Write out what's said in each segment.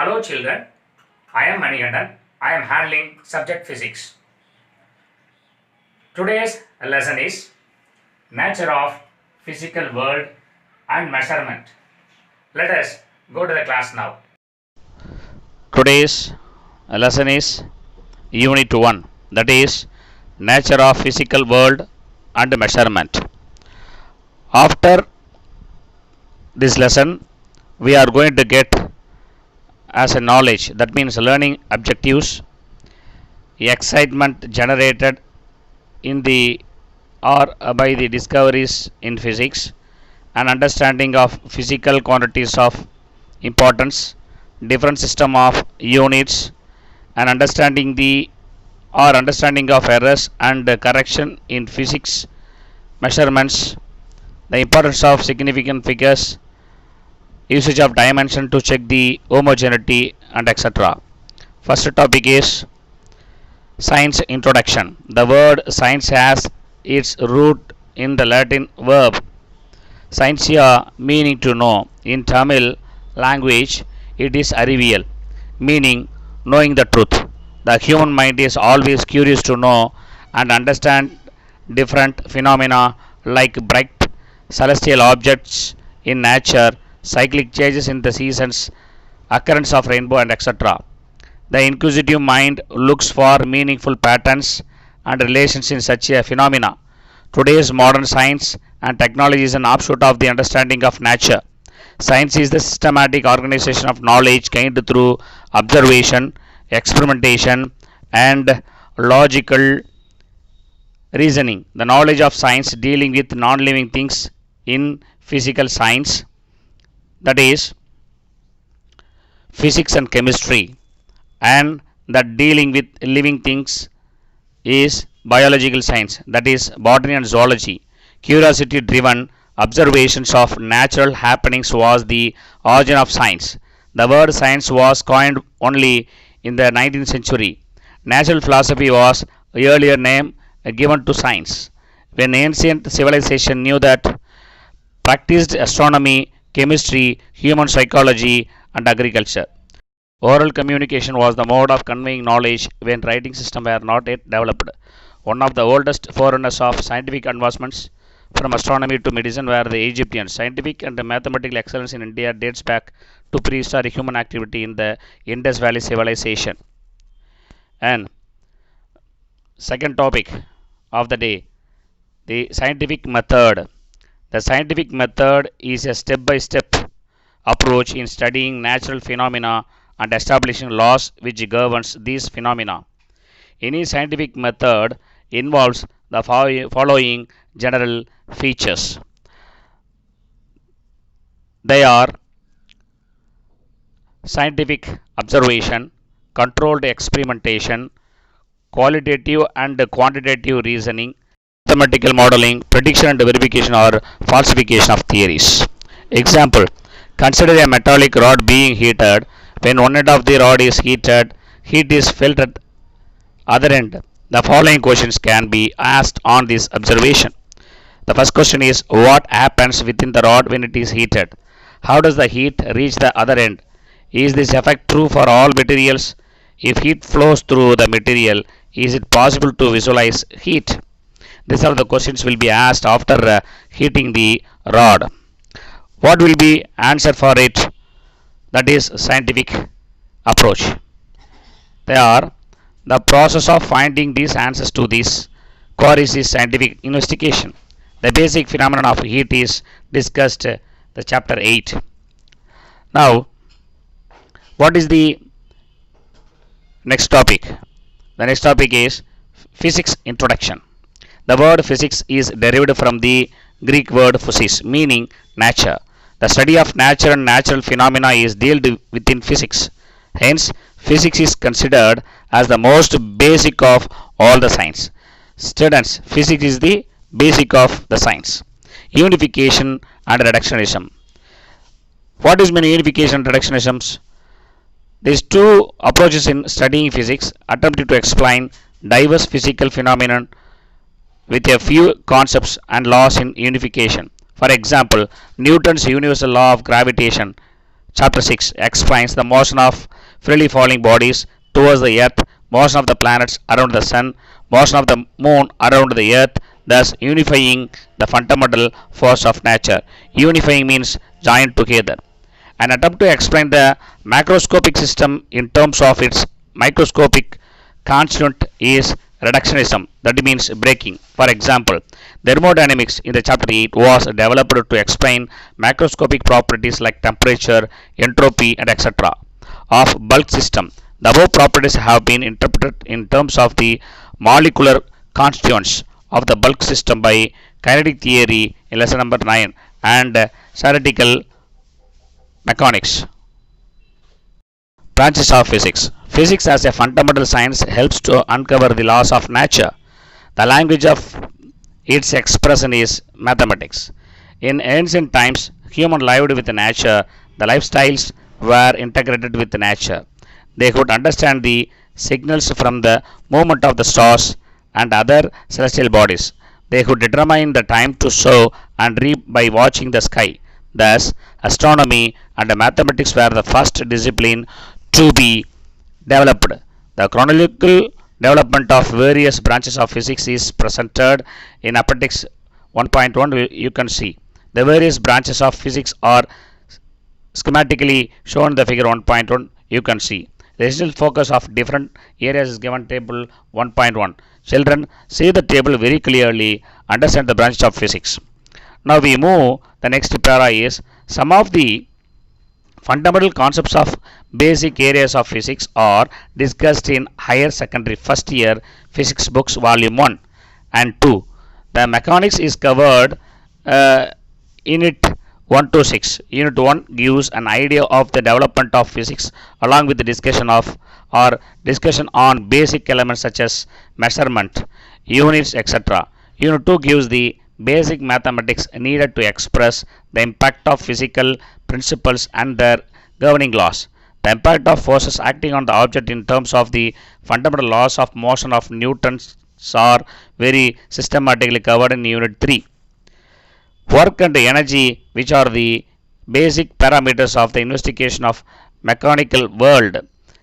Hello children, I am Manigandan. I am handling subject physics. Today's lesson is nature of physical world and measurement. Let us go to the class now. Today's lesson is Unit 1, that is nature of physical world and measurement. After this lesson we are going to get as a knowledge, that means learning objectives, excitement generated in the or by the discoveries in physics, an understanding of physical quantities of importance, different system of units, and understanding of errors and correction in physics measurements, the importance of significant figures, usage of dimension to check the homogeneity, and etc. First topic is science introduction. The word science has its root in the Latin verb scientia, meaning to know. In Tamil language, it is arrivial, meaning knowing the truth. The human mind is always curious to know and understand different phenomena like bright celestial objects in nature, cyclic changes in the seasons, occurrence of rainbow, and etc. The inquisitive mind looks for meaningful patterns and relations in such a phenomena. Today's modern science and technology is an offshoot of the understanding of nature. Science is the systematic organization of knowledge gained through observation, experimentation, and logical reasoning. The knowledge of science dealing with non-living things in physical science, that is physics and chemistry, and that dealing with living things is biological science, that is botany and zoology. Curiosity driven observations of natural happenings was the origin of science. The word science was coined only in the 19th century. Natural philosophy was the earlier name given to science. When ancient civilization knew that, practiced astronomy, chemistry, human psychology, and agriculture. Oral communication was the mode of conveying knowledge when writing systems were not yet developed. One of the oldest forerunners of scientific advancements from astronomy to medicine were the Egyptians. Scientific and mathematical excellence in India dates back to prehistoric human activity in the Indus Valley civilization. And second topic of the day, the scientific method. The scientific method is a step-by-step approach in studying natural phenomena and establishing laws which governs these phenomena. Any scientific method involves the following general features. They are scientific observation, controlled experimentation, qualitative and quantitative reasoning, mathematical modeling, prediction and verification or falsification of theories. Example: consider a metallic rod being heated. When one end of the rod is heated, heat is felt at other end. The following questions can be asked on this observation. The first question is, what happens within the rod when it is heated? How does the heat reach the other end? Is this effect true for all materials? If heat flows through the material, is it possible to visualize heat? These are the questions will be asked after heating the rod. What will be answer for it? That is scientific approach. They are the process of finding these answers to these queries is scientific investigation. The basic phenomenon of heat is discussed the chapter 8. Now, what is the next topic? The next topic is physics introduction. The word physics is derived from the Greek word physis, meaning nature. The study of nature and natural phenomena is dealt within physics. Hence, physics is considered as the most basic of all the science. Students, physics is the basic of the science. Unification and reductionism. What is mean unification and reductionism? These two approaches in studying physics attempted to explain diverse physical phenomena with a few concepts and laws in unification. For example, Newton's universal law of gravitation Chapter 6 explains the motion of freely falling bodies towards the earth, motion of the planets around the sun, motion of the moon around the earth, thus unifying the fundamental force of nature. Unifying means joined together. An attempt to explain the macroscopic system in terms of its microscopic constituent is reductionism, that means breaking. For example, thermodynamics in the chapter 8 was developed to explain macroscopic properties like temperature, entropy, and etc. of bulk system. The above properties have been interpreted in terms of the molecular constituents of the bulk system by kinetic theory in lesson number 9 and theoretical mechanics. Branches of physics. Physics as a fundamental science helps to uncover the laws of nature. The language of its expression is mathematics. In ancient times, humans lived with nature. The lifestyles were integrated with nature. They could understand the signals from the movement of the stars and other celestial bodies. They could determine the time to sow and reap by watching the sky. Thus, astronomy and mathematics were the first discipline to be developed. The chronological development of various branches of physics is presented in Appendix 1.1. You can see the various branches of physics are schematically shown in the figure 1.1. You can see the essential focus of different areas is given table 1.1. Children, see the table very clearly, understand the branches of physics. Now we move, the next para is some of the fundamental concepts of basic areas of physics are discussed in higher secondary first year physics books volume 1 and 2. The mechanics is covered unit 1 to 6. Unit 1 gives an idea of the development of physics along with the discussion on basic elements such as measurement, units, etc. Unit 2 gives the basic mathematics needed to express the impact of physical principles and their governing laws. The impact of forces acting on the object in terms of the fundamental laws of motion of Newton's are very systematically covered in Unit 3. Work and energy, which are the basic parameters of the investigation of mechanical world.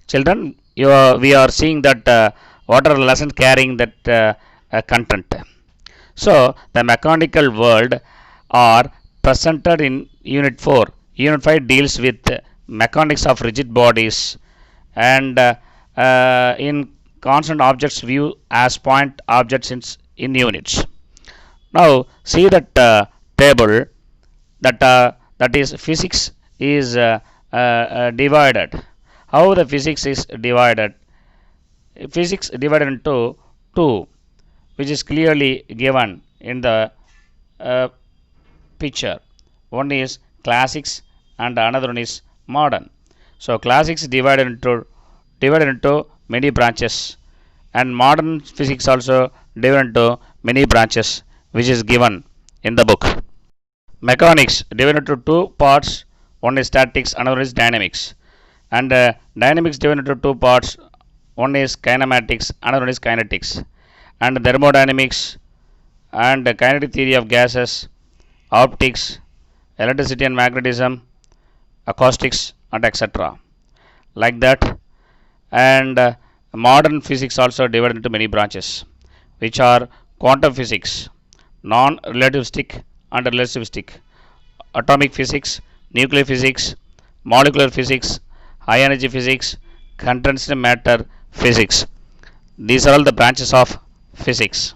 Children, we are seeing that what are the lessons carrying that content. So, the mechanical world are presented in Unit 4. Unit 5 deals with mechanics of rigid bodies and in constant objects view as point objects in units. Now, see that table that is physics is divided. How the physics is divided? Physics divided into two, which is clearly given in the picture. One is classics and another one is modern. So classics divided into many branches, and modern physics also divided into many branches, which is given in the book. Mechanics divided into two parts. One is statics, another is dynamics, and dynamics divided into two parts. One is kinematics, another one is kinetics, and thermodynamics and kinetic theory of gases, optics, electricity and magnetism, acoustics, and etc. Like that. And modern physics also divided into many branches, which are quantum physics, non-relativistic and relativistic, atomic physics, nuclear physics, molecular physics, high energy physics, condensed matter physics. These are all the branches of physics.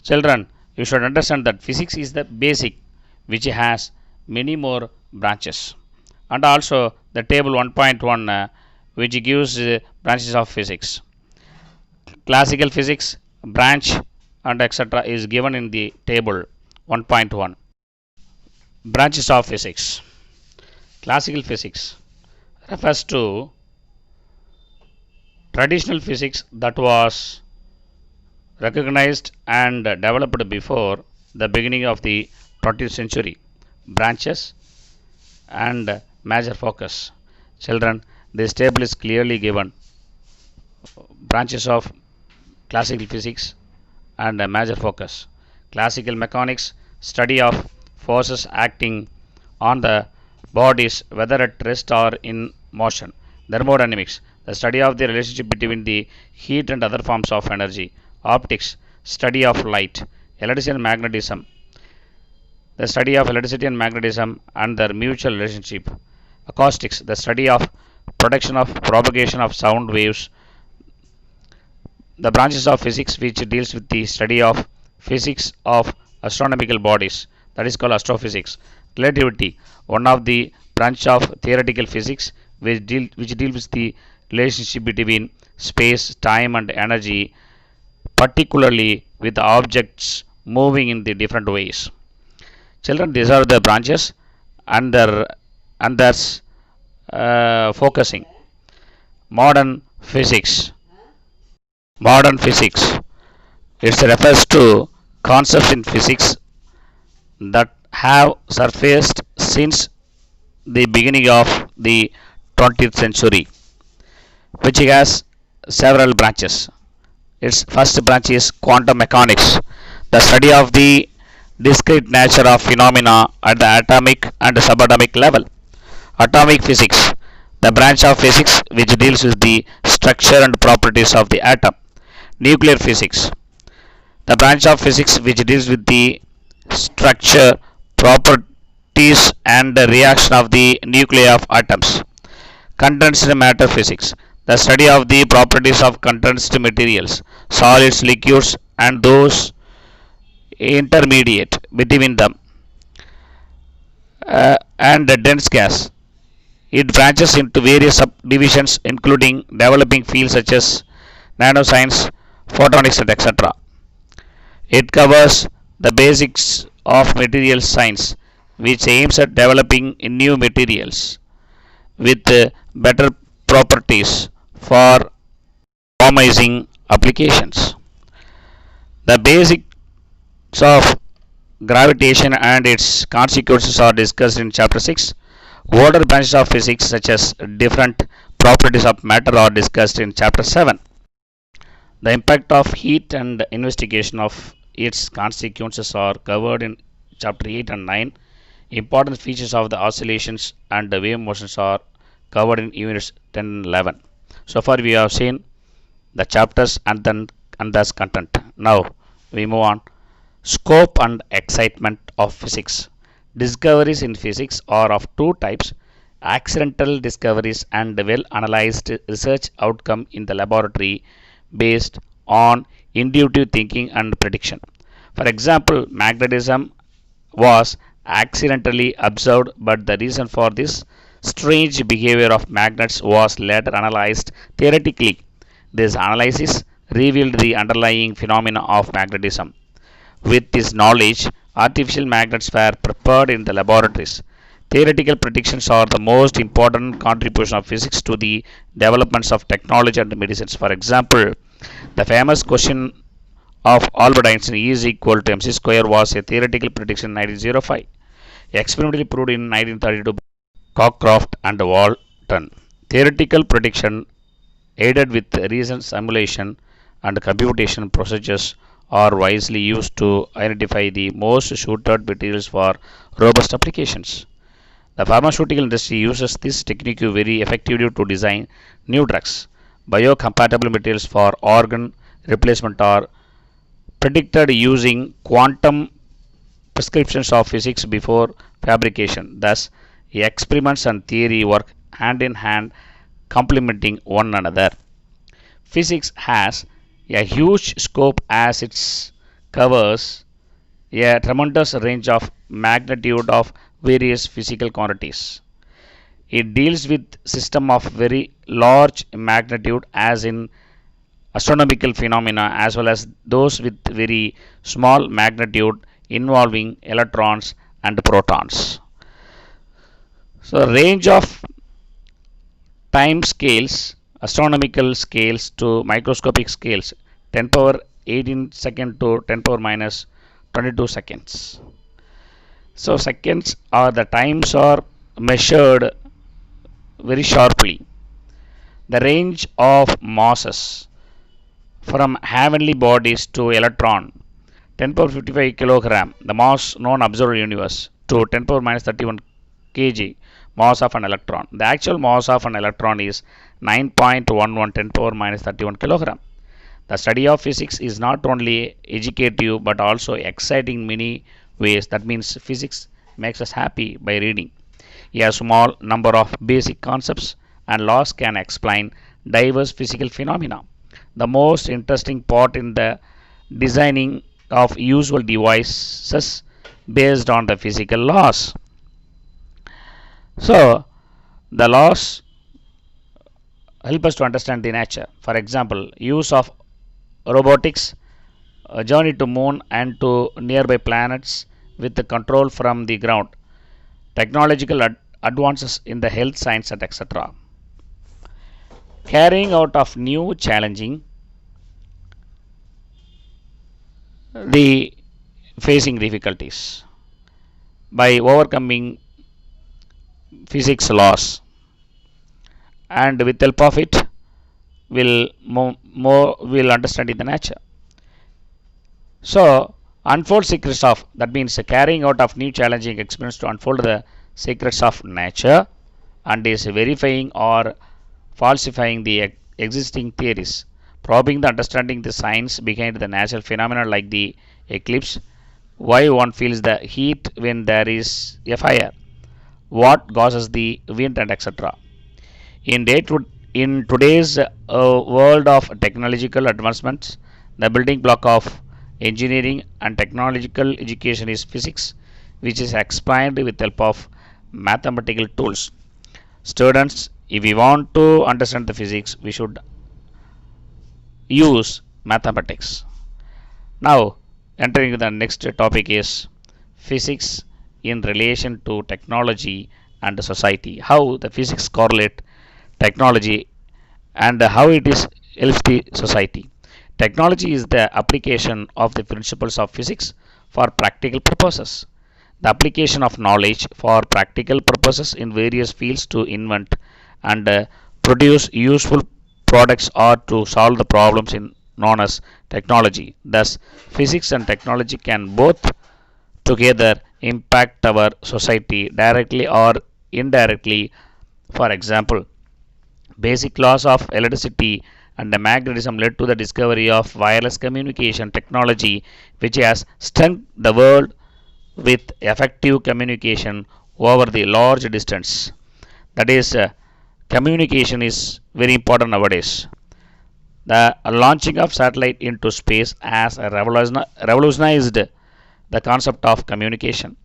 Children, you should understand that physics is the basic, which has many more branches. And also the table 1.1 which gives branches of physics. Classical physics branch and etc. is given in the table 1.1. Branches of physics. Classical physics refers to traditional physics that was recognized and developed before the beginning of the 20th century. Branches and major focus. Children, this table is clearly given. Branches of classical physics and major focus. Classical mechanics, study of forces acting on the bodies, whether at rest or in motion. Thermodynamics, the study of the relationship between the heat and other forms of energy. Optics, study of light. Electricity and magnetism, the study of electricity and magnetism and their mutual relationship. Acoustics, the study of production of propagation of sound waves. The branches of physics which deals with the study of physics of astronomical bodies, that is called astrophysics. Relativity, one of the branch of theoretical physics which deals with the relationship between space, time and energy, particularly with objects moving in the different ways. Children, these are the branches and their focusing. Modern physics. Modern physics. It refers to concepts in physics that have surfaced since the beginning of the 20th century, which has several branches. Its first branch is quantum mechanics, the study of the discrete nature of phenomena at the atomic and subatomic level. Atomic physics, the branch of physics which deals with the structure and properties of the atom. Nuclear physics, the branch of physics which deals with the structure, properties and the reaction of the nuclei of atoms. Condensed matter physics, the study of the properties of condensed materials, solids, liquids and those intermediate between them, and the dense gas. It branches into various subdivisions including developing fields such as nanoscience, photonics and etc. It covers the basics of material science which aims at developing new materials with better properties for promising applications. The basics of gravitation and its consequences are discussed in chapter 6. Older branches of physics such as different properties of matter are discussed in chapter 7. The impact of heat and investigation of its consequences are covered in chapter 8 and 9. Important features of the oscillations and the wave motions are covered in units 10 and 11. So far we have seen the chapters and thus content. Now we move on. Scope and excitement of physics. Discoveries in physics are of two types: accidental discoveries and well analyzed research outcome in the laboratory based on intuitive thinking and prediction. For example, magnetism was accidentally observed, but the reason for this strange behavior of magnets was later analyzed theoretically. This analysis revealed the underlying phenomena of magnetism. With this knowledge, artificial magnets were prepared in the laboratories. Theoretical predictions are the most important contribution of physics to the developments of technology and medicines. For example, the famous question of Albert Einstein E is equal to mc square was a theoretical prediction in 1905, experimentally proved in 1932 by Cockcroft and Walton. Theoretical prediction aided with recent simulation and computation procedures are wisely used to identify the most suited materials for robust applications. The pharmaceutical industry uses this technique very effectively to design new drugs. Biocompatible materials for organ replacement are predicted using quantum prescriptions of physics before fabrication. Thus, experiments and theory work hand in hand, complementing one another. Physics has a huge scope as it covers a tremendous range of magnitude of various physical quantities. It deals with systems of very large magnitude as in astronomical phenomena as well as those with very small magnitude involving electrons and protons. So range of time scales, astronomical scales to microscopic scales, 10 power 18 second to 10 power minus 22 seconds. So seconds are the times are measured very sharply. The range of masses from heavenly bodies to electron, 10 power 55 kilogram, the mass known observed universe, to 10 power minus 31 kg, mass of an electron. The actual mass of an electron is 9.11 10 power minus 31 kilogram. The study of physics is not only educative but also exciting in many ways. That means physics makes us happy by reading. A small number of basic concepts and laws can explain diverse physical phenomena. The most interesting part in the designing of usual devices based on the physical laws. So, the laws help us to understand the nature. For example, use of robotics, a journey to moon and to nearby planets with the control from the ground, technological advances in the health science and etc. Carrying out of new challenging the facing difficulties by overcoming physics laws, and with help of it will understand in the nature. So unfold secrets of, that means carrying out of new challenging experiments to unfold the secrets of nature and is verifying or falsifying the existing theories, probing the understanding the science behind the natural phenomena like the eclipse, why one feels the heat when there is a fire, what causes the wind and etc. In today's world of technological advancements, the building block of engineering and technological education is physics, which is explained with help of mathematical tools. Students, if we want to understand the physics, we should use mathematics. Now, entering the next topic is physics in relation to technology and society. How the physics correlate technology and how it is helps the society. Technology is the application of the principles of physics for practical purposes. The application of knowledge for practical purposes in various fields to invent and produce useful products or to solve the problems in known as technology. Thus, physics and technology can both together impact our society directly or indirectly. For example, basic laws of electricity and magnetism led to the discovery of wireless communication technology, which has strengthened the world with effective communication over the large distance. That is, communication is very important nowadays. The launching of satellite into space has revolutionized the concept of communication.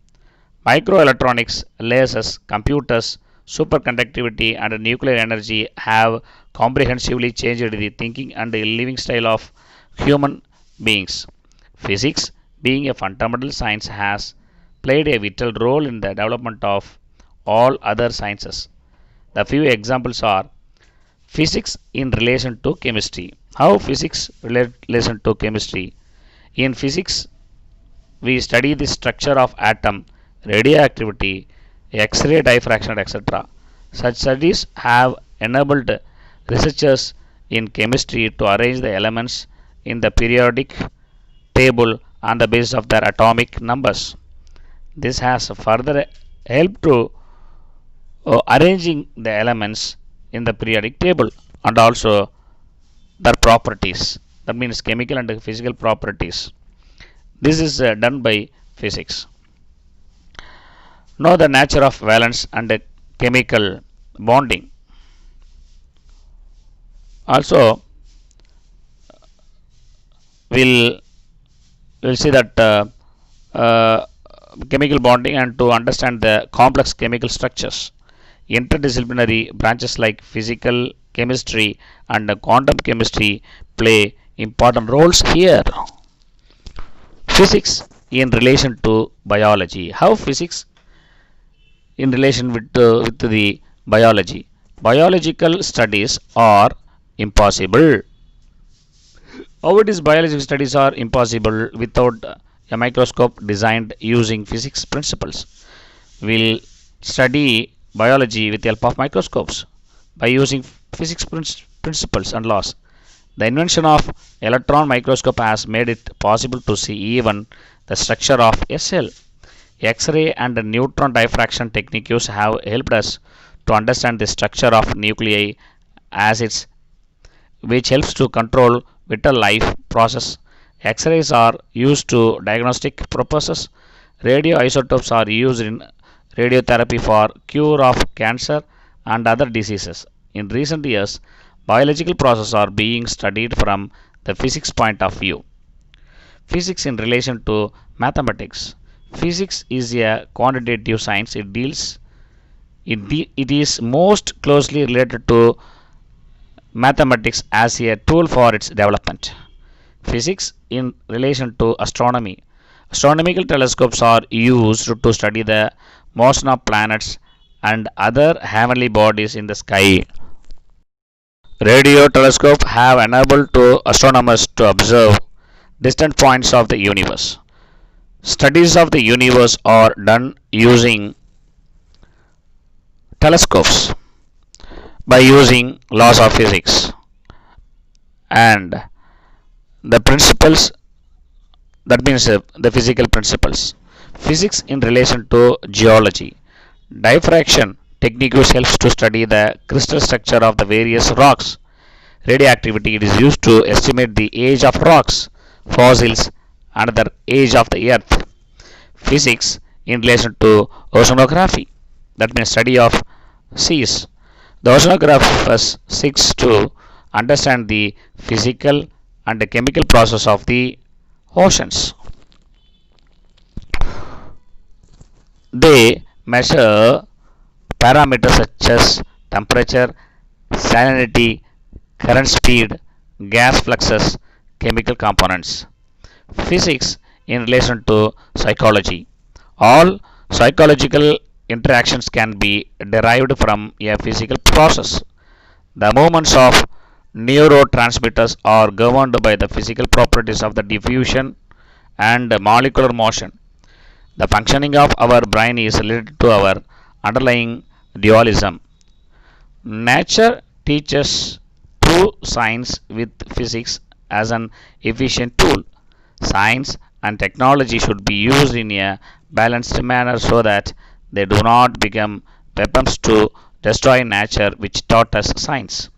Microelectronics, lasers, computers, superconductivity, and nuclear energy have comprehensively changed the thinking and the living style of human beings. Physics, being a fundamental science, has played a vital role in the development of all other sciences. The few examples are physics in relation to chemistry. How physics relation to chemistry? In physics, we study the structure of atom, radioactivity, X-ray diffraction, etc. Such studies have enabled researchers in chemistry to arrange the elements in the periodic table on the basis of their atomic numbers. This has further helped to arranging the elements in the periodic table and also their properties. That means chemical and physical properties. This is done by physics. Know the nature of valence and chemical bonding. Also, we'll see that chemical bonding and to understand the complex chemical structures. Interdisciplinary branches like physical chemistry and quantum chemistry play important roles here. Physics in relation to biology. How physics in relation with the biology? Biological studies are impossible. How it is biological studies are impossible without a microscope designed using physics principles. We'll study biology with the help of microscopes by using physics principles and laws. The invention of electron microscope has made it possible to see even the structure of a cell. X-ray and neutron diffraction techniques have helped us to understand the structure of nuclei acids, which helps to control vital life process. X-rays are used to diagnostic purposes. Radioisotopes are used in radiotherapy for cure of cancer and other diseases. In recent years, biological processes are being studied from the physics point of view. Physics in relation to mathematics. Physics is a quantitative science. It is most closely related to mathematics as a tool for its development. Physics in relation to astronomy. Astronomical telescopes are used to study the motion of planets and other heavenly bodies in the sky. Radio telescopes have enabled to astronomers to observe distant points of the universe. Studies of the universe are done using telescopes by using laws of physics and the principles, that means the physical principles. Physics in relation to geology. Diffraction techniques helps to study the crystal structure of the various rocks. Radioactivity is used to estimate the age of rocks, fossils, and the age of the earth. Physics in relation to oceanography, that means study of seas. The oceanographers seeks to understand the physical and the chemical process of the oceans. They measure parameters such as temperature, salinity, current speed, gas fluxes, chemical components. Physics in relation to psychology. All psychological interactions can be derived from a physical process. The movements of neurotransmitters are governed by the physical properties of the diffusion and molecular motion. The functioning of our brain is related to our underlying dualism. Nature teaches true science with physics as an efficient tool. Science and technology should be used in a balanced manner so that they do not become weapons to destroy nature, which taught us science.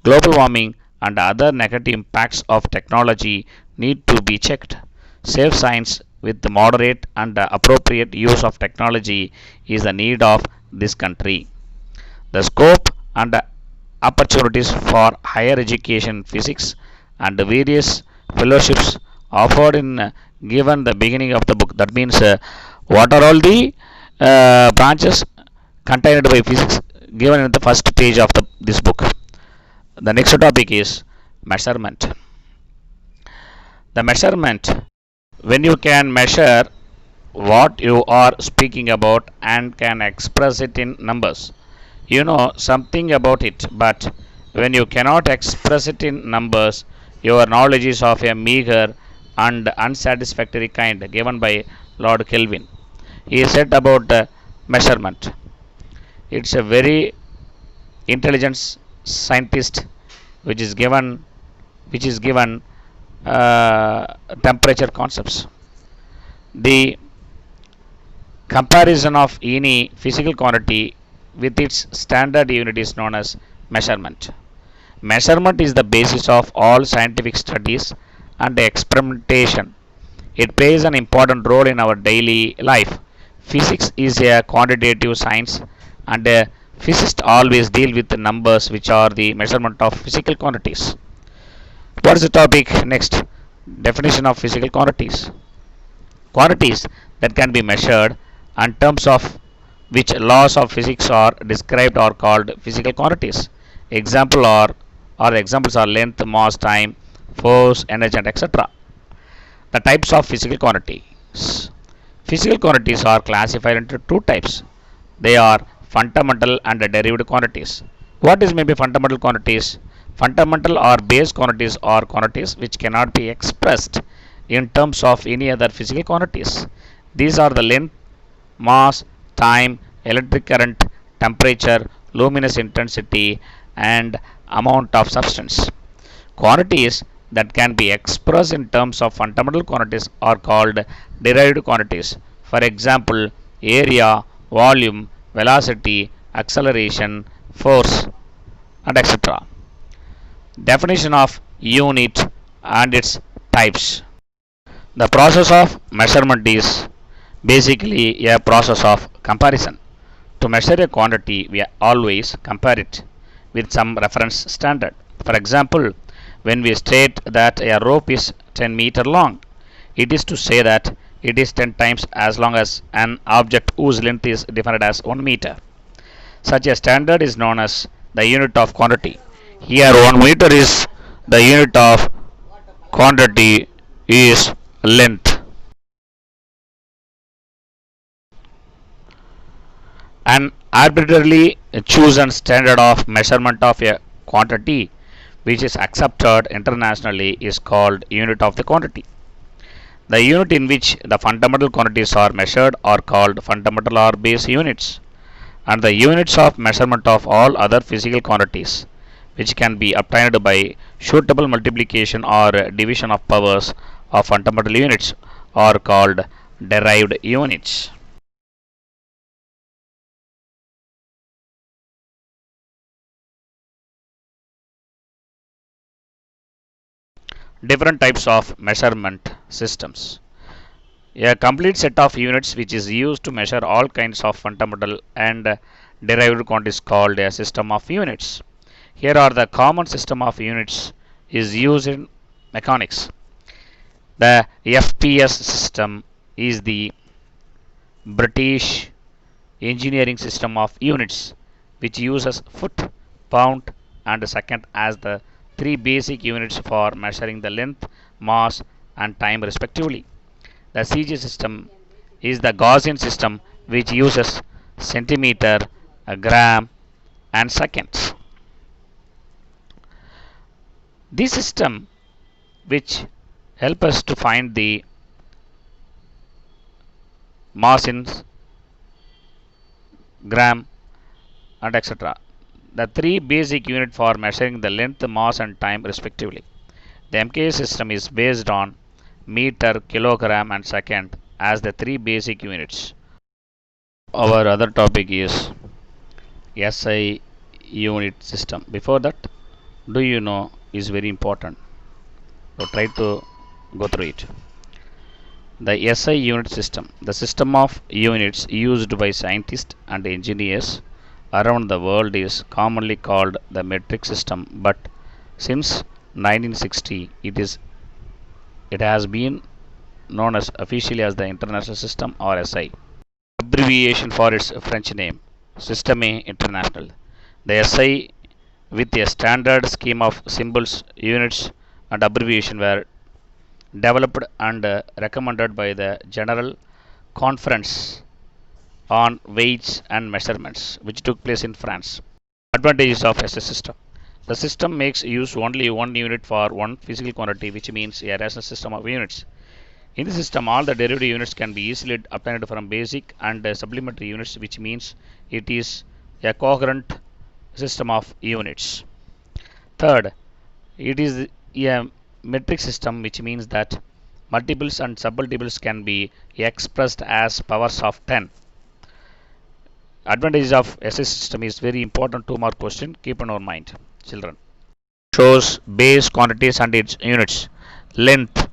Global warming and other negative impacts of technology need to be checked. Safe science with the moderate and appropriate use of technology is the need of this country. The scope and opportunities for higher education in physics and the various fellowships offered in given the beginning of the book. That means what are all the branches contained by physics given in the first page of this book. The next topic is measurement. The measurement, when you can measure what you are speaking about and can express it in numbers. You know something about it, but when you cannot express it in numbers, your knowledge is of a meager and unsatisfactory kind, given by Lord Kelvin. He said about measurement. It's a very intelligent scientist which is given temperature concepts. The comparison of any physical quantity with its standard unit is known as measurement. Measurement is the basis of all scientific studies and experimentation. It plays an important role in our daily life. Physics is a quantitative science, and physicists always deal with the numbers, which are the measurement of physical quantities. What is the topic next? Definition of physical quantities. Quantities that can be measured and terms of which laws of physics are described are called physical quantities. Examples are length, mass, time, force, energy, and etc. The types of physical quantities. Physical quantities are classified into two types. They are fundamental and derived quantities. What is maybe fundamental quantities? Fundamental or base quantities are quantities which cannot be expressed in terms of any other physical quantities. These are the length, mass, time, electric current, temperature, luminous intensity, and amount of substance. Quantities that can be expressed in terms of fundamental quantities are called derived quantities. For example, area, volume, velocity, acceleration, force, and etc. Definition of unit and its types. The process of measurement is basically a process of comparison. To measure a quantity, we always compare it with some reference standard. For example, when we state that a rope is 10 meter long, it is to say that it is 10 times as long as an object whose length is defined as 1 meter. Such a standard is known as the unit of quantity. Here 1 meter is the unit of quantity is length. An arbitrarily chosen standard of measurement of a quantity which is accepted internationally is called unit of the quantity. The unit in which the fundamental quantities are measured are called fundamental or base units, and the units of measurement of all other physical quantities which can be obtained by suitable multiplication or division of powers of fundamental units are called derived units. Different types of measurement systems. A complete set of units which is used to measure all kinds of fundamental and derived quantities called a system of units. Here are the common system of units is used in mechanics. The FPS system is the British engineering system of units which uses foot, pound and second as the three basic units for measuring the length, mass and time respectively. The CG system is the Gaussian system which uses centimeter, gram and seconds. This system which help us to find the mass in gram and etc. The three basic units for measuring the length, mass and time respectively. The MKS system is based on meter, kilogram and second as the three basic units. Our other topic is SI unit system. Before that, do you know is very important. So try to go through it. The SI unit system, the system of units used by scientists and engineers around the world is commonly called the metric system, but since 1960 it has been known as officially as the International System or SI. Abbreviation for its French name, Système International. The SI with a standard scheme of symbols, units and abbreviation were developed and recommended by the General Conference on Weights and Measurements, which took place in France. Advantages of SI system. The system makes use only one unit for one physical quantity, which means a rational system of units. In the system, all the derivative units can be easily obtained from basic and supplementary units, which means it is a coherent system of units. Third, it is a metric system, which means that multiples and submultiples can be expressed as powers of 10. Advantages of SI system is very important. 2 mark question. Keep in our mind, children. Shows base quantities and its units. Length,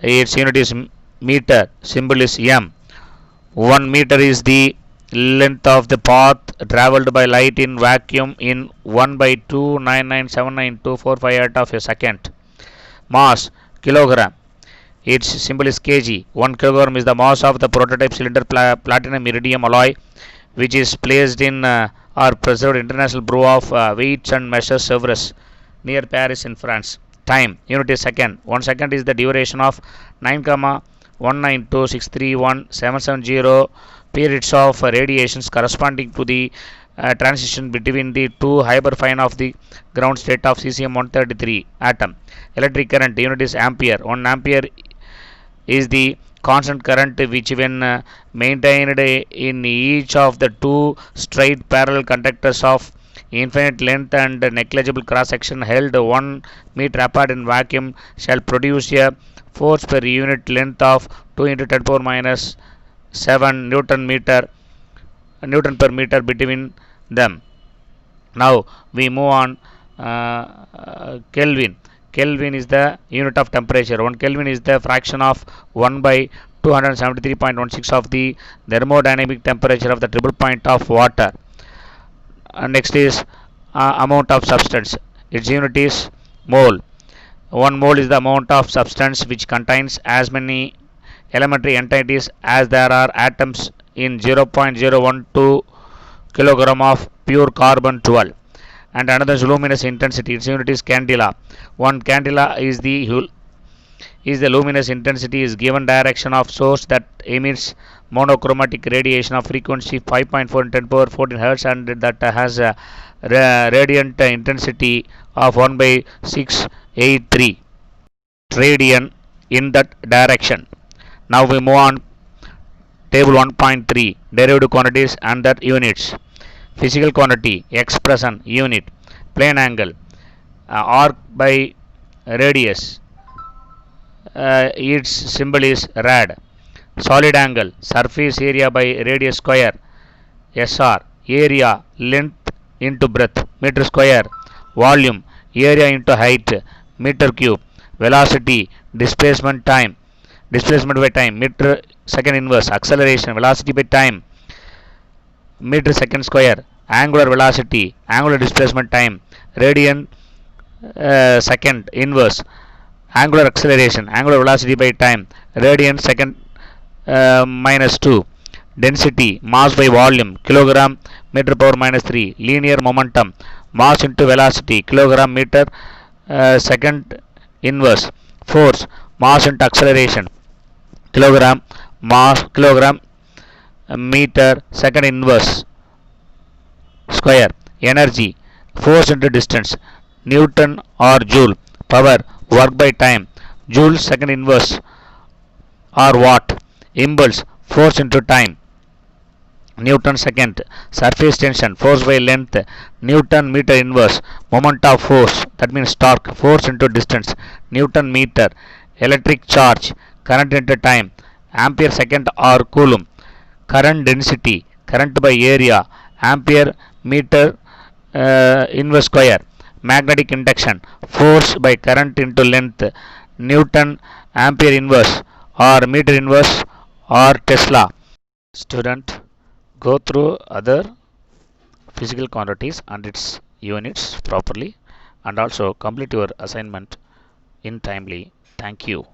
its unit is meter, symbol is m. 1 meter is the length of the path travelled by light in vacuum in 1 by 299792458 of a second. Mass, kilogram, its symbol is kg. 1 kilogram is the mass of the prototype cylinder platinum iridium alloy which is placed in or preserved International Bureau of Weights and Measures Sevres near Paris in France. Time, unit is second. 1 second is the duration of 9,192,631,770 periods of radiations corresponding to the transition between the two hyperfine of the ground state of cesium-133 atom. Electric current, unit is ampere. 1 ampere is the constant current which when maintained in each of the two straight parallel conductors of infinite length and negligible cross section held 1 meter apart in vacuum shall produce a force per unit length of 2 into 10 power minus 7 Newton per meter between them. Now we move on. Kelvin. Kelvin is the unit of temperature. 1 Kelvin is the fraction of 1 by 273.16 of the thermodynamic temperature of the triple point of water. Next is amount of substance. Its unit is mole. 1 mole is the amount of substance which contains as many elementary entities as there are atoms in 0.012 kilogram of pure carbon 12. And another is luminous intensity. Its unit is candela. 1 candela is the luminous intensity is given direction of source that emits monochromatic radiation of frequency 5.4 in 10 power 14 hertz, and that has a radiant intensity of 1 by 683 radian in that direction. Now we move on table 1.3 derived quantities and their units. Physical quantity expression unit plane angle arc by radius, its symbol is rad. Solid angle surface area by radius square SR. Area length into breadth meter square. Volume area into height meter cube. Velocity displacement by time meter second inverse. Acceleration velocity by time meter second square. Angular velocity angular displacement time radian second inverse. Angular acceleration angular velocity by time radian second minus 2. Density mass by volume kilogram meter power minus 3. Linear momentum mass into velocity kilogram meter second inverse. Force mass into acceleration kilogram meter second inverse square. Energy force into distance Newton or joule. Power work by time joule second inverse or watt. Impulse force into time Newton second. Surface tension force by length Newton meter inverse. Moment of force that means torque force into distance Newton meter. Electric charge current into time ampere second or coulomb. Current density current by area ampere meter inverse square. Magnetic induction force by current into length Newton ampere inverse or meter inverse or Tesla. Student, go through other physical quantities and its units properly and also complete your assignment in timely. Thank you.